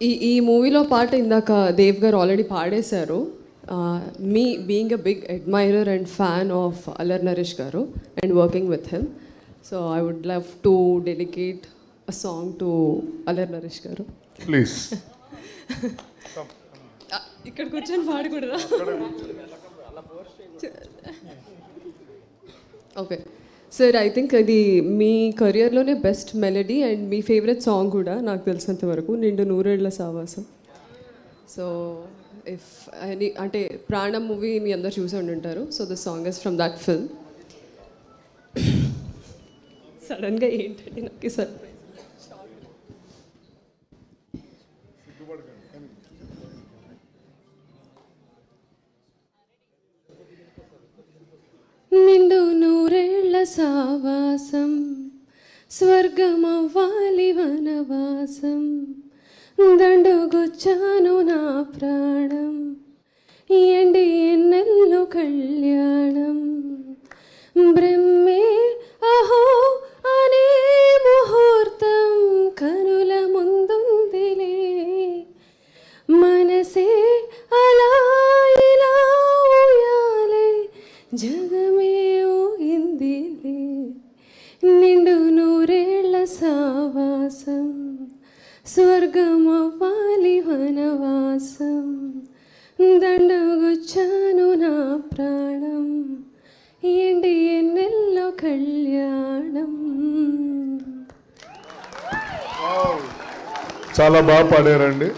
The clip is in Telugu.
ఈ మూవీలో పాట ఇందాక దేవ్ గారు ఆల్రెడీ పాడేశారు. మీ being a big admirer and fan of Allari Naresh గారు and working with him, so I would love to dedicate a song to Allari Naresh గారు. ప్లీజ్. ఇక్కడ కూర్చొని పాడకూడదా? ఓకే సార్, ఐ థింక్ అది మీ కెరియర్లోనే బెస్ట్ మెలడీ అండ్ మీ ఫేవరెట్ సాంగ్ కూడా నాకు తెలిసినంత వరకు, నిండు నూరేళ్ల సావాసం. సో ఇఫ్ ఎనీ అంటే ప్రాణం మూవీ మీ అందరు చూసి ఉండుంటారు. So the song is from that film. సడన్గా ఏంటంటే నాకు సర్ప్రైజ్. నిండు నూరేళ్ల సావాసం, స్వర్గమవ్వాలి వనవాసం, దండుగొచ్చాను నా ప్రాణం, ఎండి ఎన్నెల్లు కళ్యాణం, బ్రహ్మే అహో అనే ముహూర్తం కనుల ముందుందిలే, మనసే అలా ఇలా ఊయాలే, జగమే ఊగిందిలే, నిండు నూరేళ్ల సావాసం, స్వర్గమవ్వాలి వనవాసం, దండగుచ్చాను నా ప్రాణం, ఎండి ఎన్నెల్లో కళ్యాణం. చాలా బాగా పాడారండి.